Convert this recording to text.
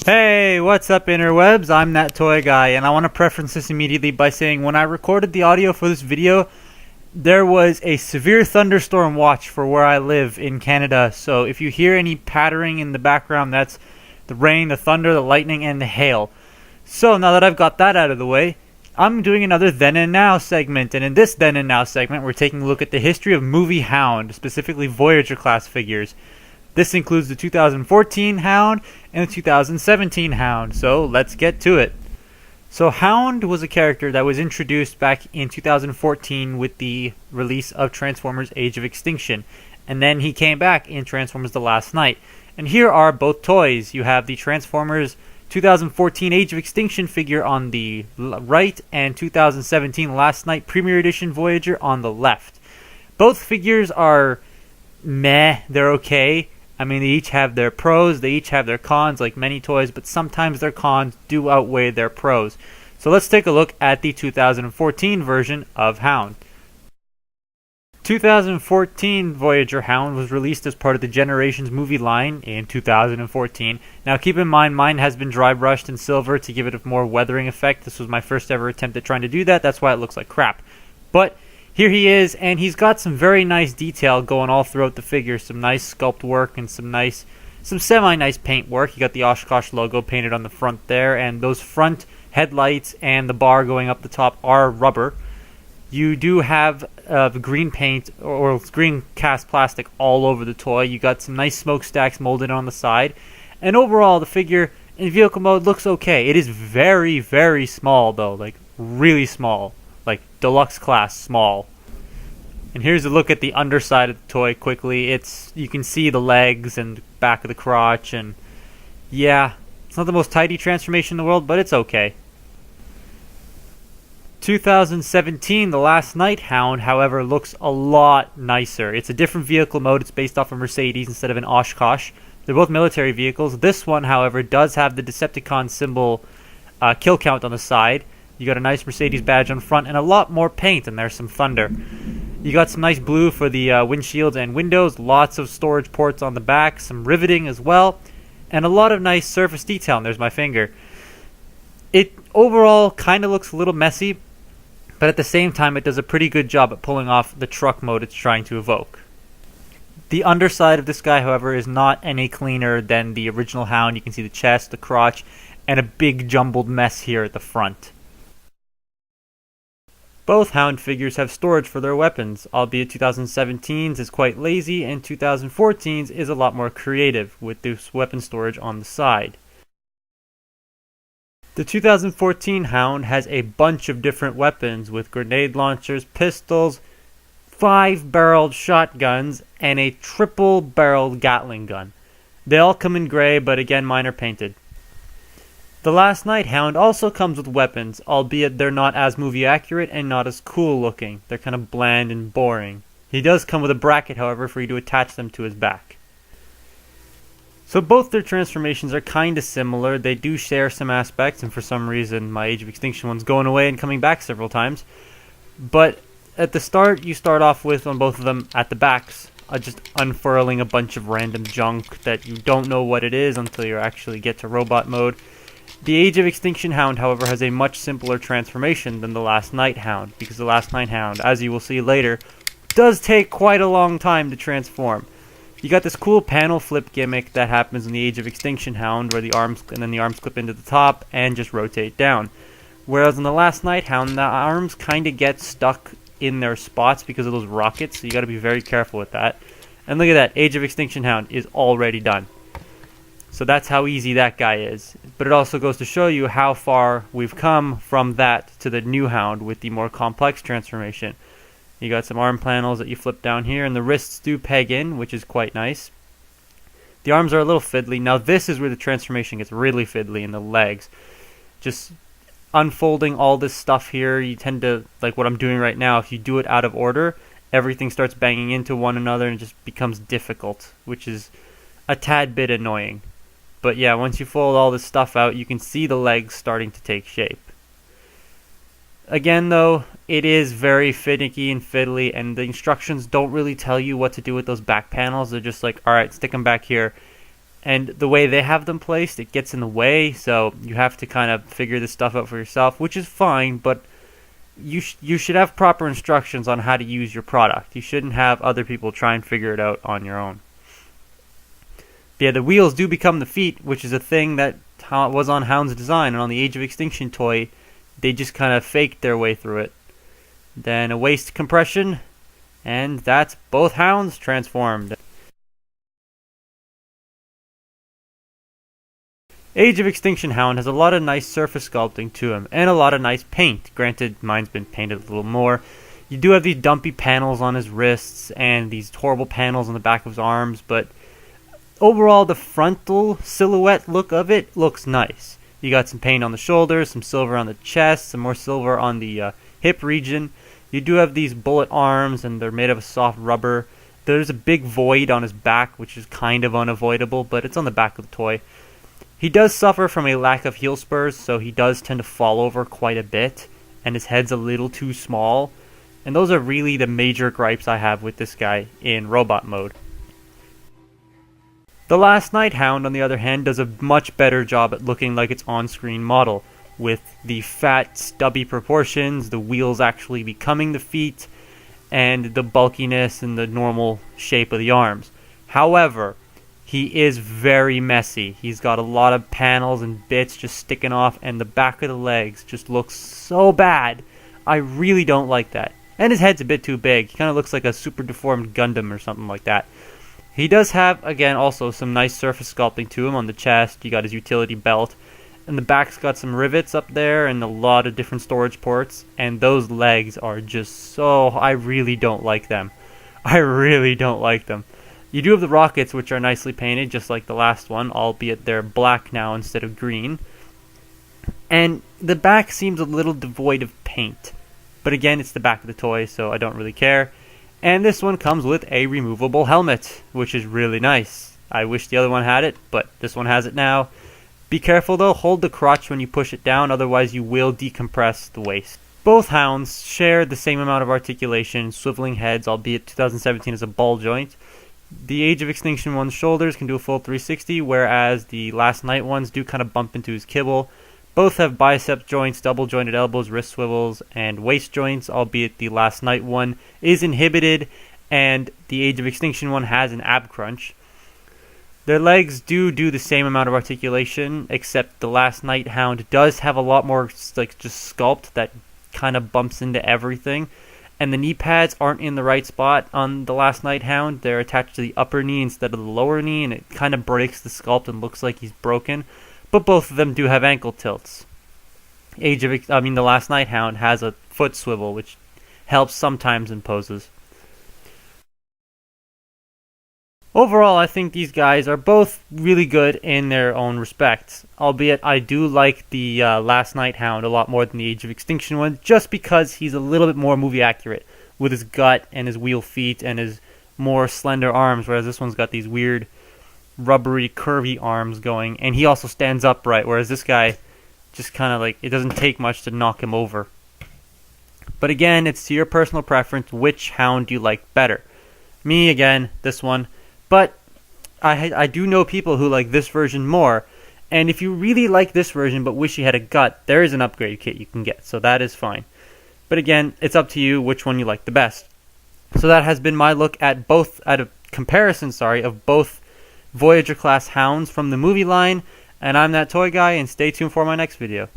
Hey, what's up interwebs? I'm that toy guy, and I want to preference this immediately by saying when I recorded the audio for this video, there was a severe thunderstorm watch for where I live in Canada, so if you hear any pattering in the background, that's the rain, the thunder, the lightning, and the hail. So now that I've got that out of the way, I'm doing another Then and Now segment, and in this Then and Now segment, we're taking a look at the history of Movie Hound, specifically Voyager class figures. This includes the 2014 Hound and the 2017 Hound, so let's get to it. So Hound was a character that was introduced back in 2014 with the release of Transformers Age of Extinction, and then he came back in Transformers The Last Knight. And here are both toys. You have the Transformers 2014 Age of Extinction figure on the right and 2017 Last Knight Premier Edition Voyager on the left. Both figures are meh, they're okay. I mean, they each have their pros, they each have their cons like many toys, but sometimes their cons do outweigh their pros. So let's take a look at the 2014 version of Hound. 2014 Voyager Hound was released as part of the Generations movie line in 2014. Now keep in mind, mine has been dry brushed in silver to give it a more weathering effect. This was my first ever attempt at trying to do that, that's why it looks like crap. But here he is, and he's got some very nice detail going all throughout the figure. Some nice sculpt work and some semi-nice paint work. You got the Oshkosh logo painted on the front there, and those front headlights and the bar going up the top are rubber. You do have green paint or green cast plastic all over the toy. You got some nice smokestacks molded on the side, and overall the figure in vehicle mode looks okay. It is very, very small though, like really small. Like deluxe class small. And here's a look at the underside of the toy quickly. You can see the legs and back of the crotch, and yeah, it's not the most tidy transformation in the world, but it's okay. 2017 The Last Knight Hound, however, looks a lot nicer. It's a different vehicle mode. It's based off a Mercedes instead of an Oshkosh. They're both military vehicles. This one, however, does have the Decepticon symbol kill count on the side. You got a nice Mercedes badge on front and a lot more paint, and there's some thunder. You got some nice blue for the windshields and windows, lots of storage ports on the back, some riveting as well, and a lot of nice surface detail, and there's my finger. It overall kind of looks a little messy, but at the same time it does a pretty good job at pulling off the truck mode it's trying to evoke. The underside of this guy, however, is not any cleaner than the original Hound. You can see the chest, the crotch, and a big jumbled mess here at the front. Both Hound figures have storage for their weapons, albeit 2017's is quite lazy and 2014's is a lot more creative with this weapon storage on the side. The 2014 Hound has a bunch of different weapons with grenade launchers, pistols, 5-barreled shotguns, and a triple-barreled Gatling gun. They all come in gray, but again mine are painted. The Last Knight Hound also comes with weapons, albeit they're not as movie accurate and not as cool looking. They're kind of bland and boring. He does come with a bracket, however, for you to attach them to his back. So both their transformations are kind of similar. They do share some aspects, and for some reason my Age of Extinction one's going away and coming back several times. But at the start, you start off with, on both of them, at the backs, just unfurling a bunch of random junk that you don't know what it is until you actually get to robot mode. The Age of Extinction Hound, however, has a much simpler transformation than the Last Knight Hound, because the Last Knight Hound, as you will see later, does take quite a long time to transform. You got this cool panel flip gimmick that happens in the Age of Extinction Hound, where the arms clip into the top and just rotate down. Whereas in the Last Knight Hound, the arms kind of get stuck in their spots because of those rockets, so you got to be very careful with that. And look at that, Age of Extinction Hound is already done. So that's how easy that guy is. But it also goes to show you how far we've come from that to the new Hound with the more complex transformation. You got some arm panels that you flip down here, and the wrists do peg in, which is quite nice. The arms are a little fiddly. Now this is where the transformation gets really fiddly in the legs. Just unfolding all this stuff here, you tend to, like what I'm doing right now, if you do it out of order, everything starts banging into one another and it just becomes difficult, which is a tad bit annoying. But yeah, once you fold all this stuff out, you can see the legs starting to take shape. Again though, it is very finicky and fiddly, and the instructions don't really tell you what to do with those back panels. They're just like, alright, stick them back here. And the way they have them placed, it gets in the way, so you have to kind of figure this stuff out for yourself, which is fine, but you should have proper instructions on how to use your product. You shouldn't have other people try and figure it out on your own. But yeah, the wheels do become the feet, which is a thing that was on Hound's design, and on the Age of Extinction toy, they just kind of faked their way through it. Then a waist compression, and that's both Hounds transformed. Age of Extinction Hound has a lot of nice surface sculpting to him, and a lot of nice paint. Granted, mine's been painted a little more. You do have these dumpy panels on his wrists, and these horrible panels on the back of his arms, but overall, the frontal silhouette look of it looks nice. You got some paint on the shoulders, some silver on the chest, some more silver on the hip region. You do have these bullet arms, and they're made of a soft rubber. There's a big void on his back, which is kind of unavoidable, but it's on the back of the toy. He does suffer from a lack of heel spurs, so he does tend to fall over quite a bit, and his head's a little too small. And those are really the major gripes I have with this guy in robot mode. The Last Night Hound, on the other hand, does a much better job at looking like its on-screen model, with the fat, stubby proportions, the wheels actually becoming the feet, and the bulkiness and the normal shape of the arms. However, he is very messy. He's got a lot of panels and bits just sticking off, and the back of the legs just looks so bad. I really don't like that. And his head's a bit too big. He kind of looks like a super deformed Gundam or something like that. He does have, again, also some nice surface sculpting to him on the chest. You got his utility belt. And the back's got some rivets up there and a lot of different storage ports. And those legs are just so... I really don't like them. I really don't like them. You do have the rockets, which are nicely painted, just like the last one, albeit they're black now instead of green. And the back seems a little devoid of paint. But again, it's the back of the toy, so I don't really care. And this one comes with a removable helmet, which is really nice. I wish the other one had it, but this one has it now. Be careful though, hold the crotch when you push it down, otherwise you will decompress the waist. Both Hounds share the same amount of articulation, swiveling heads, albeit 2017 is a ball joint. The Age of Extinction one's shoulders can do a full 360, whereas the Last Night ones do kind of bump into his kibble. Both have bicep joints, double jointed elbows, wrist swivels, and waist joints, albeit the Last Night one is inhibited, and the Age of Extinction one has an ab crunch. Their legs do the same amount of articulation, except the Last Night Hound does have a lot more like just sculpt that kind of bumps into everything. And the knee pads aren't in the right spot on the Last Night Hound. They're attached to the upper knee instead of the lower knee, and it kind of breaks the sculpt and looks like he's broken. But both of them do have ankle tilts. The Last Night Hound has a foot swivel, which helps sometimes in poses. Overall, I think these guys are both really good in their own respects, albeit I do like the Last Night Hound a lot more than the Age of Extinction one, just because he's a little bit more movie accurate with his gut and his wheel feet and his more slender arms, whereas this one's got these weird rubbery curvy arms going, and he also stands upright, whereas this guy just kind of like, it doesn't take much to knock him over. But again, it's to your personal preference which Hound you like better. Me, again, this one. But I do know people who like this version more, and if you really like this version but wish you had a gut, there is an upgrade kit you can get, so that is fine. But again, it's up to you which one you like the best. So that has been my look at a comparison of both Voyager class Hounds from the movie line, and I'm that toy guy, and stay tuned for my next video.